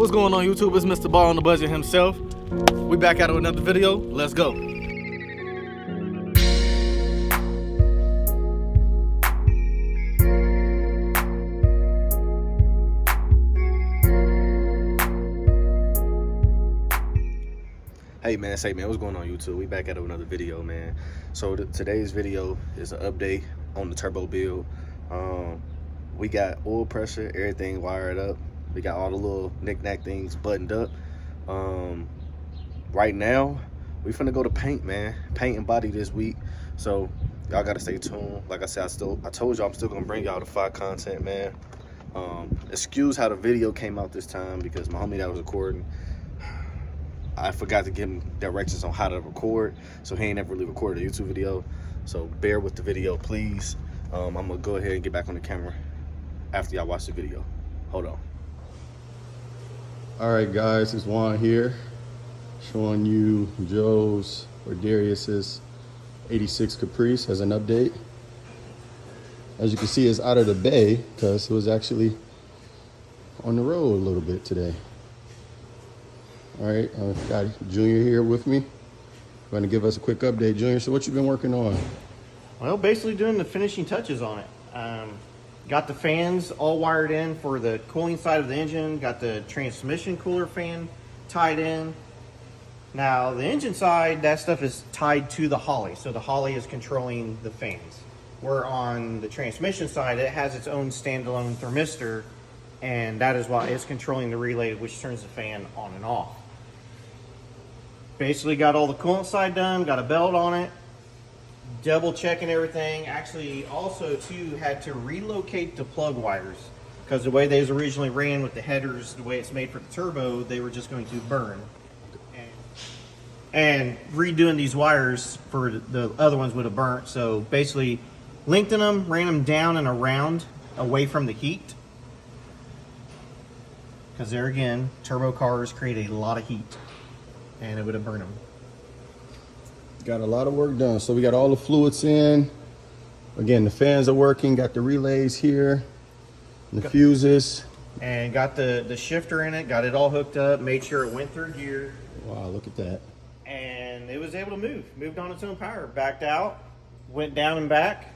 What's going on YouTube? It's Mr. Ball on the budget himself. We back out with another video. Let's go. Hey man, what's going on YouTube? We back at another video, man. So today's video is an update on the turbo build. We got oil pressure, everything wired up. We got all the little knick-knack things buttoned up. Right now, we finna go to paint, man. Paint and body this week. So y'all gotta stay tuned. Like I said, I told y'all I'm still gonna bring y'all the fire content, man. Excuse how the video came out this time because my homie that was recording, I forgot to give him directions on how to record, so he ain't never really recorded a YouTube video. So bear with the video, please. I'm gonna go ahead and get back on the camera after y'all watch the video. Hold on. All right, guys, it's Juan here, showing you Joe's or Darius's 86 Caprice as an update. As you can see, it's out of the bay because it was actually on the road a little bit today. All right, I've got Junior here with me. Going to give us a quick update. Junior, so what you been working on? Well, basically doing the finishing touches on it. Got the fans all wired in for the cooling side of the engine. Got the transmission cooler fan tied in. Now, the engine side, that stuff is tied to the Holley. So the Holley is controlling the fans. Where on the transmission side, it has its own standalone thermistor. And that is why it's controlling the relay, which turns the fan on and off. Basically got all the coolant side done, got a belt on it, double checking everything. Actually also too had to relocate the plug wires because the way they was originally ran with the headers, the way it's made for the turbo, they were just going to burn. And redoing these wires for the other ones would have burnt. So basically lengthened them, ran them down and around away from the heat. Because there again, turbo cars create a lot of heat and it would have burned them. Got a lot of work done. So we got all the fluids in. Again, the fans are working, got the relays here, and the fuses. And got the shifter in it, got it all hooked up, made sure it went through gear. Wow, look at that. And it was able to moved on its own power, backed out, went down and back.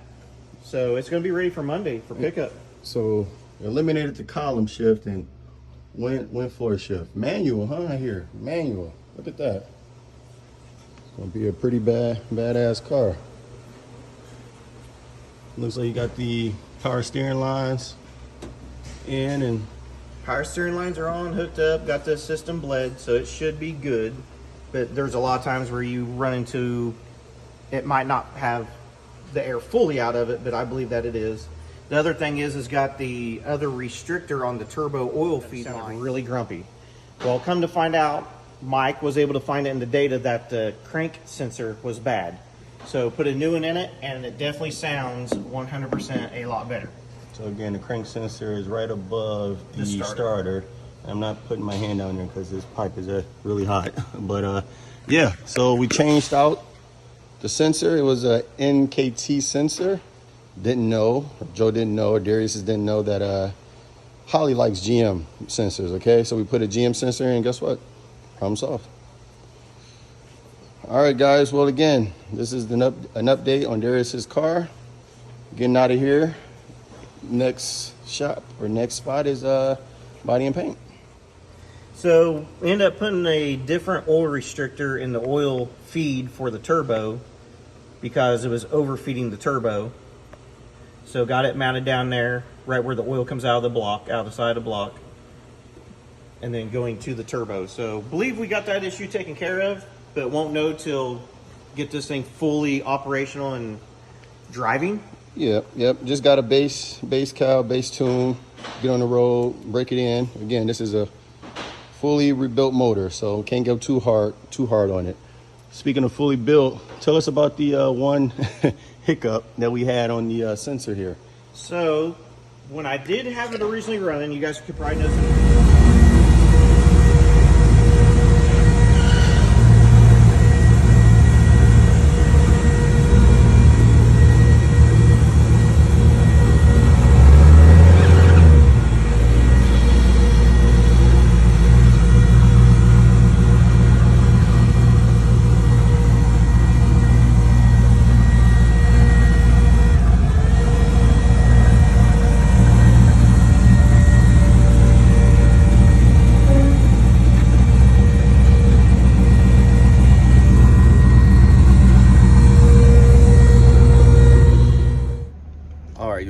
So it's gonna be ready for Monday for pickup. So eliminated the column shift and went floor shift. Manual, huh, here, manual. Look at that. Gonna be a pretty badass car. Looks like you got the power steering lines in, and Power steering lines are on, hooked up, got the system bled, so it should be good. But there's a lot of times where you run into, it might not have the air fully out of it, but I believe that it is. The other thing is got the other restrictor on the turbo oil feed line really grumpy. Well, come to find out, Mike was able to find it in the data that the crank sensor was bad. So put a new one in it and it definitely sounds 100% a lot better. so again, the crank sensor is right above the starter. I'm not putting my hand down there because this pipe is really hot. But yeah, so we changed out the sensor. It was a NKT sensor. Didn't know, Joe didn't know, Darius didn't know that Holley likes GM sensors, okay? So we put a GM sensor in, and guess what? Problem solved. All right, guys. Well, again, this is an update on Darius's car. Getting out of here. Next shop or next spot is body and paint. So we ended up putting a different oil restrictor in the oil feed for the turbo because it was overfeeding the turbo. So got it mounted down there, right where the oil comes out of the block, out the side of the block, and then going to the turbo. So believe we got that issue taken care of, but won't know till get this thing fully operational and driving. Yep. Just got a base cow, base tune, get on the road, break it in. Again, this is a fully rebuilt motor, so can't go too hard on it. Speaking of fully built, tell us about the one hiccup that we had on the sensor here. So when I did have it originally running, you guys could probably notice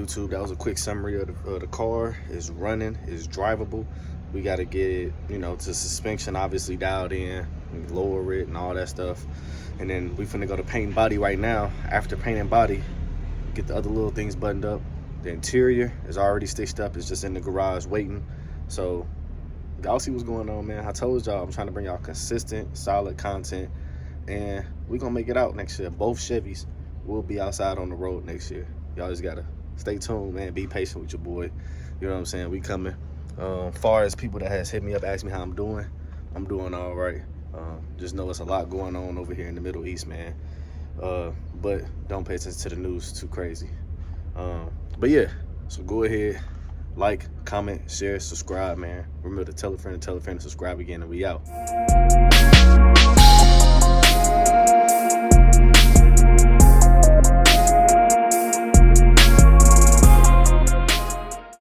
YouTube, that was a quick summary of the car. It's running, it's drivable. We got to get, you know, to suspension obviously dialed in, lower it and all that stuff. And then we finna go to paint and body right now. After paint and body, get the other little things buttoned up. The interior is already stitched up. It's just in the garage waiting. So y'all see what's going on, man. I told y'all I'm trying to bring y'all consistent, solid content, and we gonna make it out next year. Both Chevys will be outside on the road next year. Y'all just gotta stay tuned, man. Be patient with your boy. You know what I'm saying? We coming. Far as people that has hit me up, asked me how I'm doing all right. Just know it's a lot going on over here in the Middle East, man. But don't pay attention to the news too crazy. But yeah, so go ahead, like, comment, share, subscribe, man. Remember to tell a friend to subscribe again, and we out.